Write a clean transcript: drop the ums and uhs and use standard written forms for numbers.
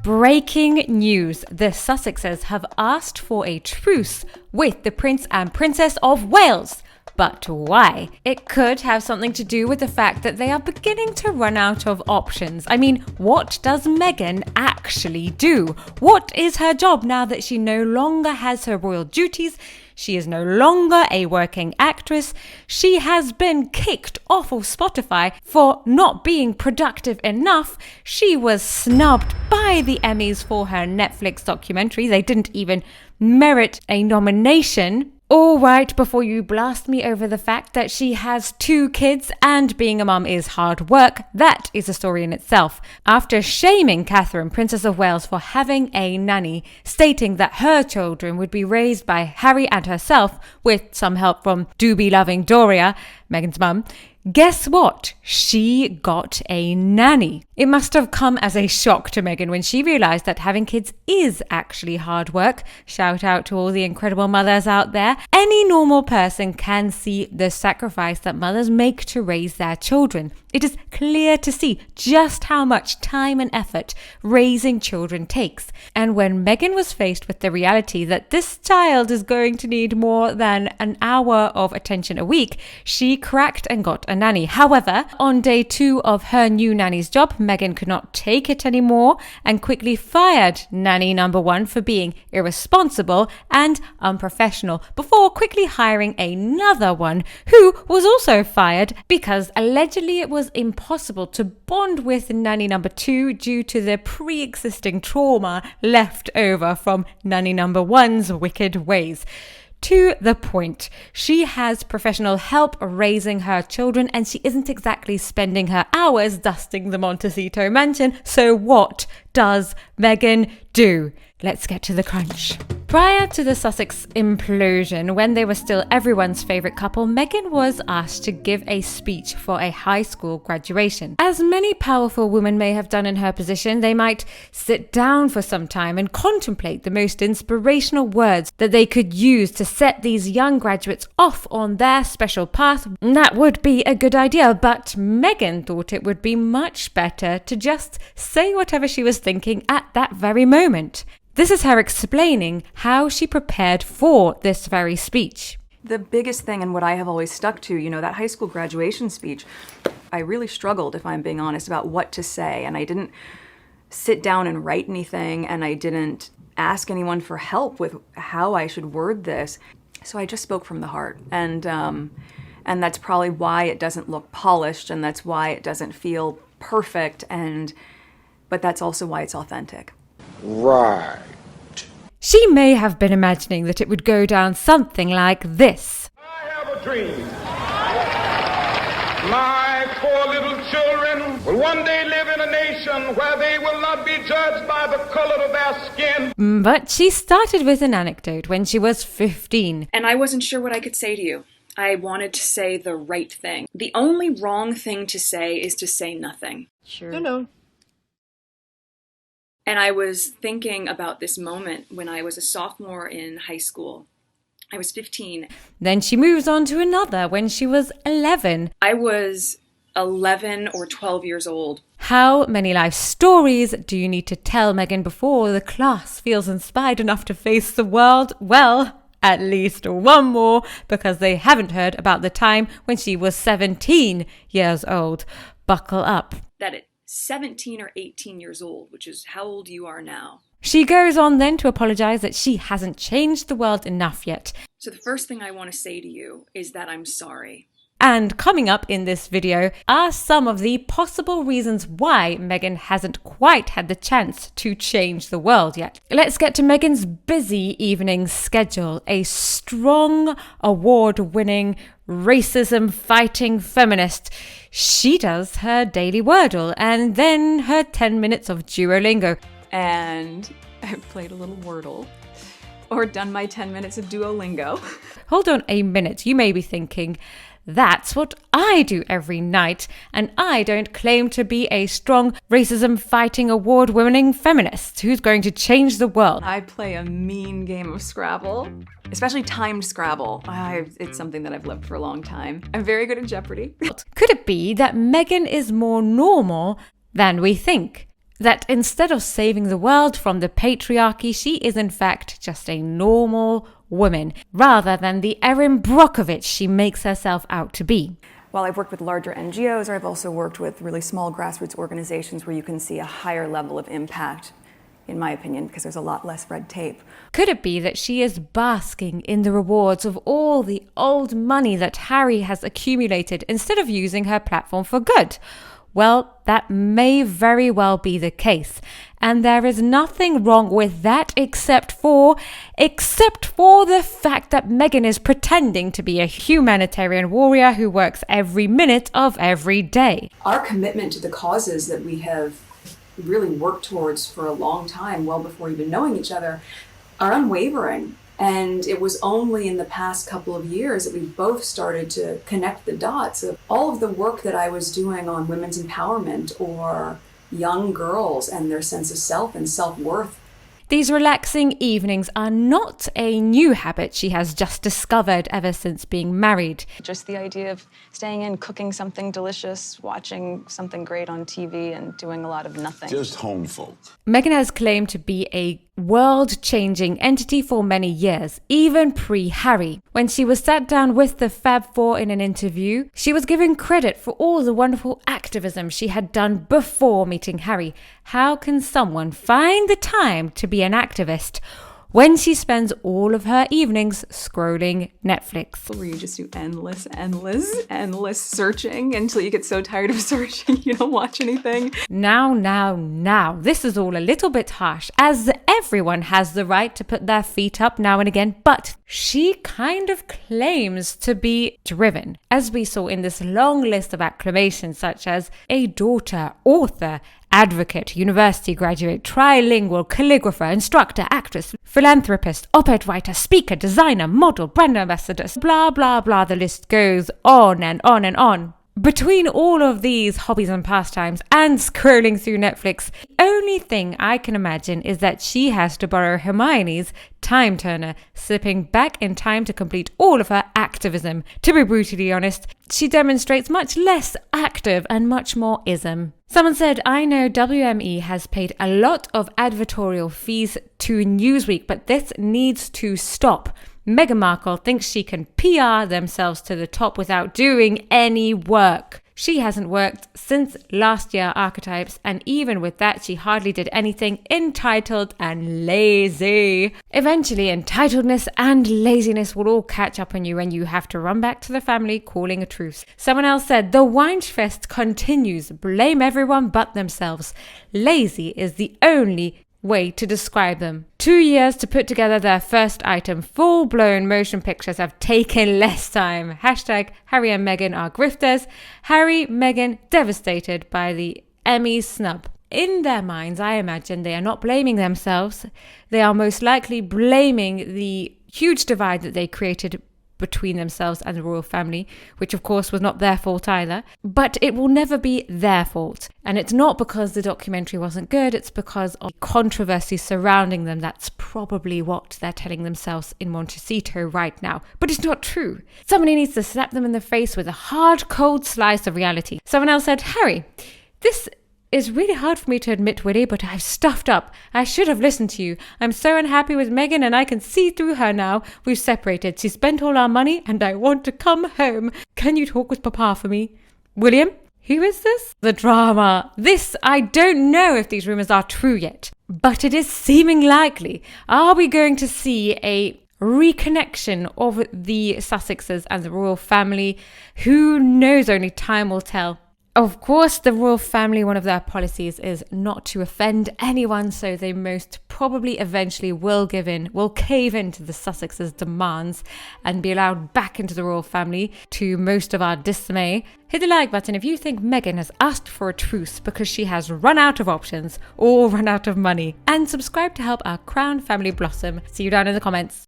Breaking news. The Sussexes have asked for a truce with the Prince and Princess of Wales. But why? It could have something to do with the fact that they are beginning to run out of options. I mean, what does Meghan actually do? What is her job now that she no longer has her royal duties? She is no longer a working actress. She has been kicked off of Spotify for not being productive enough. She was snubbed by the Emmys for her Netflix documentary. They didn't even merit a nomination. All right, before you blast me over the fact that she has 2 kids and being a mum is hard work, that is a story in itself. After shaming Catherine, Princess of Wales, for having a nanny, stating that her children would be raised by Harry and herself with some help from doobie-loving Doria, Meghan's mum, guess what? She got a nanny. It must have come as a shock to Meghan when she realised that having kids is actually hard work. Shout out to all the incredible mothers out there. Any normal person can see the sacrifice that mothers make to raise their children. It is clear to see just how much time and effort raising children takes. And when Meghan was faced with the reality that this child is going to need more than an hour of attention a week, she cracked and got a nanny. However, on day 2 of her new nanny's job, Meghan could not take it anymore and quickly fired nanny number 1 for being irresponsible and unprofessional, before quickly hiring another one who was also fired because allegedly it was impossible to bond with nanny number 2 due to the pre-existing trauma left over from nanny number 1's wicked ways. To the point, she has professional help raising her children and she isn't exactly spending her hours dusting the Montecito mansion. So what does Meghan do? Let's get to the crunch. Prior to the Sussex implosion, when they were still everyone's favourite couple, Meghan was asked to give a speech for a high school graduation. As many powerful women may have done in her position, they might sit down for some time and contemplate the most inspirational words that they could use to set these young graduates off on their special path. That would be a good idea, but Meghan thought it would be much better to just say whatever she was thinking at that very moment. This is her explaining how she prepared for this very speech. The biggest thing, and what I have always stuck to, that high school graduation speech, I really struggled, if I'm being honest, about what to say. And I didn't sit down and write anything, and I didn't ask anyone for help with how I should word this. So I just spoke from the heart. And that's probably why it doesn't look polished, and that's why it doesn't feel perfect, but that's also why it's authentic. Right. She may have been imagining that it would go down something like this. I have a dream. My 4 little children will one day live in a nation where they will not be judged by the color of their skin. But she started with an anecdote when she was 15. And I wasn't sure what I could say to you. I wanted to say the right thing. The only wrong thing to say is to say nothing. Sure. No. And I was thinking about this moment when I was a sophomore in high school. I was 15. Then she moves on to another when she was 11. I was 11 or 12 years old. How many life stories do you need to tell, Meghan, before the class feels inspired enough to face the world? Well, at least one more, because they haven't heard about the time when she was 17 years old. Buckle up. That at 17 or 18 years old, which is how old you are now. She goes on then to apologise that she hasn't changed the world enough yet. So the first thing I want to say to you is that I'm sorry. And coming up in this video are some of the possible reasons why Meghan hasn't quite had the chance to change the world yet. Let's get to Meghan's busy evening schedule. A strong, award-winning, racism-fighting feminist. She does her daily Wordle and then her 10 minutes of Duolingo. And I've played a little Wordle or done my 10 minutes of Duolingo. Hold on a minute, you may be thinking, that's what I do every night, and I don't claim to be a strong, racism-fighting, award-winning feminist who's going to change the world. I play a mean game of Scrabble, especially timed Scrabble. It's something that I've loved for a long time. I'm very good at Jeopardy. Could it be that Meghan is more normal than we think? that instead of saving the world from the patriarchy, she is in fact just a normal woman, rather than the Erin Brockovich she makes herself out to be. While I've worked with larger NGOs, I've also worked with really small grassroots organizations where you can see a higher level of impact, in my opinion, because there's a lot less red tape. Could it be that she is basking in the rewards of all the old money that Harry has accumulated instead of using her platform for good? Well, that may very well be the case. And there is nothing wrong with that except for the fact that Meghan is pretending to be a humanitarian warrior who works every minute of every day. Our commitment to the causes that we have really worked towards for a long time, well before even knowing each other, are unwavering. And it was only in the past couple of years that we both started to connect the dots of all of the work that I was doing on women's empowerment or young girls and their sense of self and self-worth. These relaxing evenings are not a new habit she has just discovered ever since being married. Just the idea of staying in, cooking something delicious, watching something great on TV, and doing a lot of nothing. Just home folk. Meghan has claimed to be a world-changing entity for many years, even pre-Harry. When she was sat down with the Fab Four in an interview, she was given credit for all the wonderful activism she had done before meeting Harry. How can someone find the time to be an activist when she spends all of her evenings scrolling Netflix? Where you just do endless searching until you get so tired of searching you don't watch anything. Now, this is all a little bit harsh, as everyone has the right to put their feet up now and again, but she kind of claims to be driven, as we saw in this long list of acclamations such as a daughter, author, advocate, university graduate, trilingual, calligrapher, instructor, actress, philanthropist, op-ed writer, speaker, designer, model, brand ambassador, blah, blah, blah. The list goes on and on and on. Between all of these hobbies and pastimes and scrolling through Netflix, the only thing I can imagine is that she has to borrow Hermione's time turner, slipping back in time to complete all of her activism. To be brutally honest, she demonstrates much less active and much more ism. Someone said, I know WME has paid a lot of advertorial fees to Newsweek, but this needs to stop. Meghan Markle thinks she can PR themselves to the top without doing any work. She hasn't worked since last year Archetypes, and even with that, she hardly did anything. Entitled and lazy. Eventually, entitledness and laziness will all catch up on you and you have to run back to the family calling a truce. Someone else said, the Weinfest continues. Blame everyone but themselves. Lazy is the only way to describe them. 2 years to put together their first item. Full-blown motion pictures have taken less time. Hashtag Harry and Meghan are grifters. Harry, Meghan devastated by the Emmy snub. In their minds, I imagine they are not blaming themselves. They are most likely blaming the huge divide that they created between themselves and the royal family, which of course was not their fault either. But it will never be their fault. And it's not because the documentary wasn't good, it's because of controversy surrounding them. That's probably what they're telling themselves in Montecito right now. But it's not true. Somebody needs to slap them in the face with a hard, cold slice of reality. Someone else said, Harry, this is really hard for me to admit, Willie, but I've stuffed up. I should have listened to you. I'm so unhappy with Meghan and I can see through her now. We've separated. She spent all our money and I want to come home. Can you talk with Papa for me? William? Who is this? The drama. I don't know if these rumours are true yet, but it is seeming likely. Are we going to see a reconnection of the Sussexes and the royal family? Who knows? Only time will tell. Of course, the royal family, one of their policies is not to offend anyone, so they most probably eventually will cave in to the Sussexes' demands and be allowed back into the royal family, to most of our dismay. Hit the like button if you think Meghan has asked for a truce because she has run out of options or run out of money. And subscribe to help our crown family blossom. See you down in the comments.